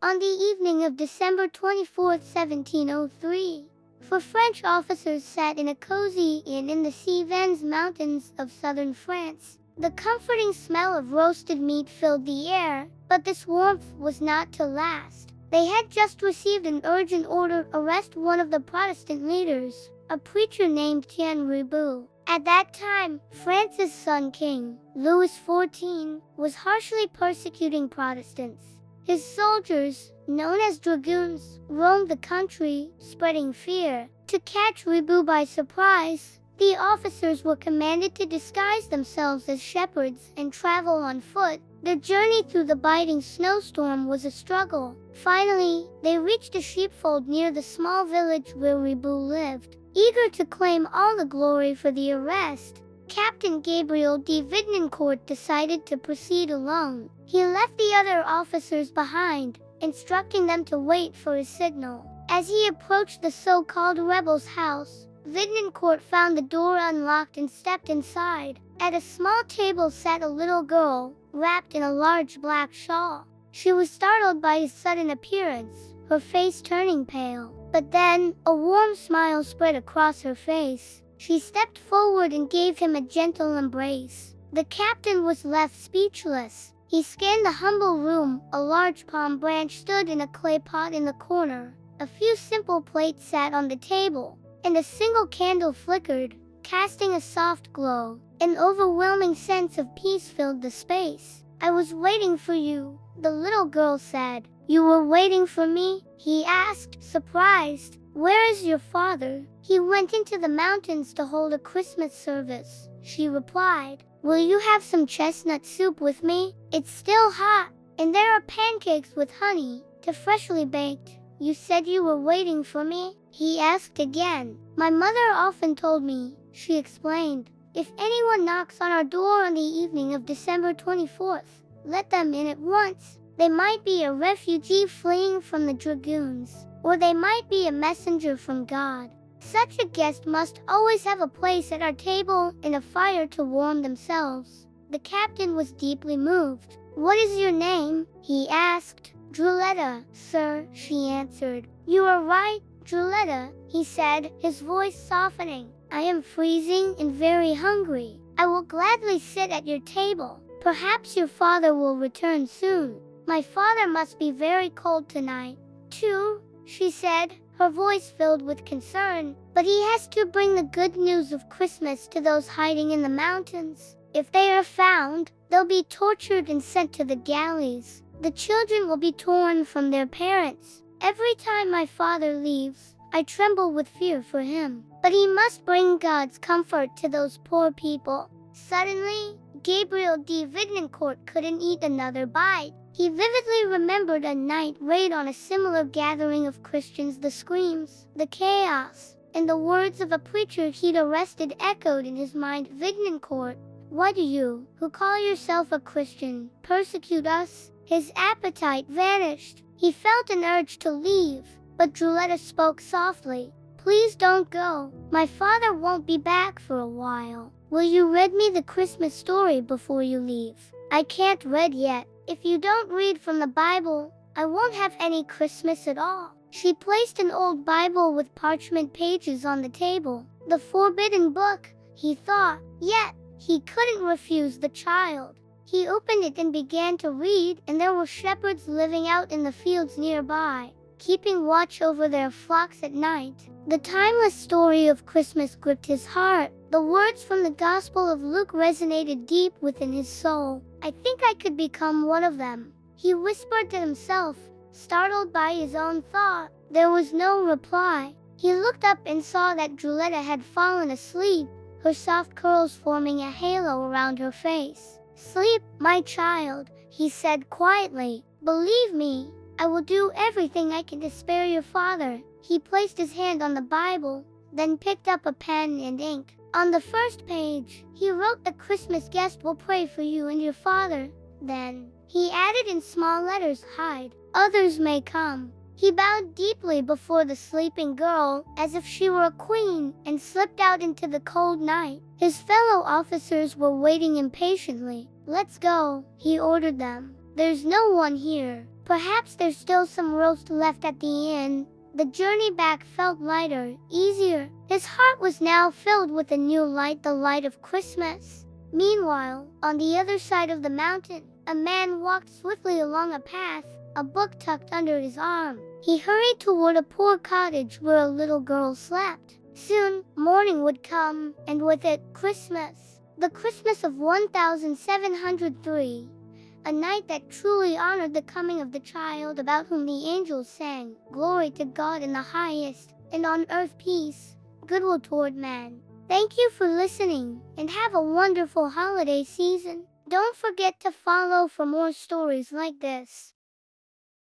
on the evening of December 24, 1703. Four French officers sat in a cozy inn in the Cévennes mountains of southern France. The comforting smell of roasted meat filled the air, but this warmth was not to last. They had just received an urgent order to arrest one of the Protestant leaders, a preacher named Etienne Ribou. At that time, France's son King, Louis XIV, was harshly persecuting Protestants. His soldiers, known as dragoons, roamed the country, spreading fear. To catch Ribou by surprise, the officers were commanded to disguise themselves as shepherds and travel on foot. Their journey through the biting snowstorm was a struggle. Finally, they reached a sheepfold near the small village where Ribou lived. Eager to claim all the glory for the arrest, Captain Gabriel de Vidnancourt decided to proceed alone. He left the other officers behind, instructing them to wait for a signal. As he approached the so-called rebels' house, Vidnancourt found the door unlocked and stepped inside. At a small table sat a little girl, wrapped in a large black shawl. She was startled by his sudden appearance, her face turning pale. But then, a warm smile spread across her face. She stepped forward and gave him a gentle embrace. The captain was left speechless. He scanned the humble room. A large palm branch stood in a clay pot in the corner. A few simple plates sat on the table, and a single candle flickered, casting a soft glow. An overwhelming sense of peace filled the space. "I was waiting for you," the little girl said. "You were waiting for me?" he asked, surprised. "Where is your father?" "He went into the mountains to hold a Christmas service," she replied. "Will you have some chestnut soup with me? It's still hot, and there are pancakes with honey, too freshly baked." "You said you were waiting for me?" he asked again. "My mother often told me," she explained, "if anyone knocks on our door on the evening of December 24th, let them in at once. They might be a refugee fleeing from the dragoons, or they might be a messenger from God. Such a guest must always have a place at our table and a fire to warm themselves." The captain was deeply moved. "What is your name?" he asked. "Druletta, sir," she answered. "You are right, Druletta," he said, his voice softening. "I am freezing and very hungry. I will gladly sit at your table. Perhaps your father will return soon. My father must be very cold tonight, too," she said, her voice filled with concern. "But he has to bring the good news of Christmas to those hiding in the mountains. If they are found, they'll be tortured and sent to the galleys. The children will be torn from their parents. Every time my father leaves, I tremble with fear for him. But he must bring God's comfort to those poor people." Suddenly, Gabriel de Vidnancourt couldn't eat another bite. He vividly remembered a night raid on a similar gathering of Christians. The screams, the chaos, and the words of a preacher he'd arrested echoed in his mind. "Vidnancourt, why do you, who call yourself a Christian, persecute us?" His appetite vanished. He felt an urge to leave, but Druletta spoke softly. "Please don't go. My father won't be back for a while. Will you read me the Christmas story before you leave?" "I can't read yet. If you don't read from the Bible, I won't have any Christmas at all." She placed an old Bible with parchment pages on the table. The forbidden book, he thought. Yet, he couldn't refuse the child. He opened it and began to read, and there were shepherds living out in the fields nearby, keeping watch over their flocks at night. The timeless story of Christmas gripped his heart. The words from the Gospel of Luke resonated deep within his soul. "I think I could become one of them," he whispered to himself, startled by his own thought. There was no reply. He looked up and saw that Druletta had fallen asleep, her soft curls forming a halo around her face. "Sleep, my child," he said quietly. "Believe me, I will do everything I can to spare your father." He placed his hand on the Bible, then picked up a pen and ink. On the first page, he wrote, "A Christmas guest will pray for you and your father." Then, he added in small letters, "Hide, others may come." He bowed deeply before the sleeping girl, as if she were a queen, and slipped out into the cold night. His fellow officers were waiting impatiently. "Let's go," he ordered them. "There's no one here." Perhaps there's still some roast left at the inn. The journey back felt lighter, easier. His heart was now filled with a new light, the light of Christmas. Meanwhile, on the other side of the mountain, a man walked swiftly along a path, a book tucked under his arm. He hurried toward a poor cottage where a little girl slept. Soon, morning would come, and with it, Christmas. The Christmas of 1703. A night that truly honored the coming of the child about whom the angels sang, "Glory to God in the highest, and on earth peace, goodwill toward man." Thank you for listening, and have a wonderful holiday season. Don't forget to follow for more stories like this.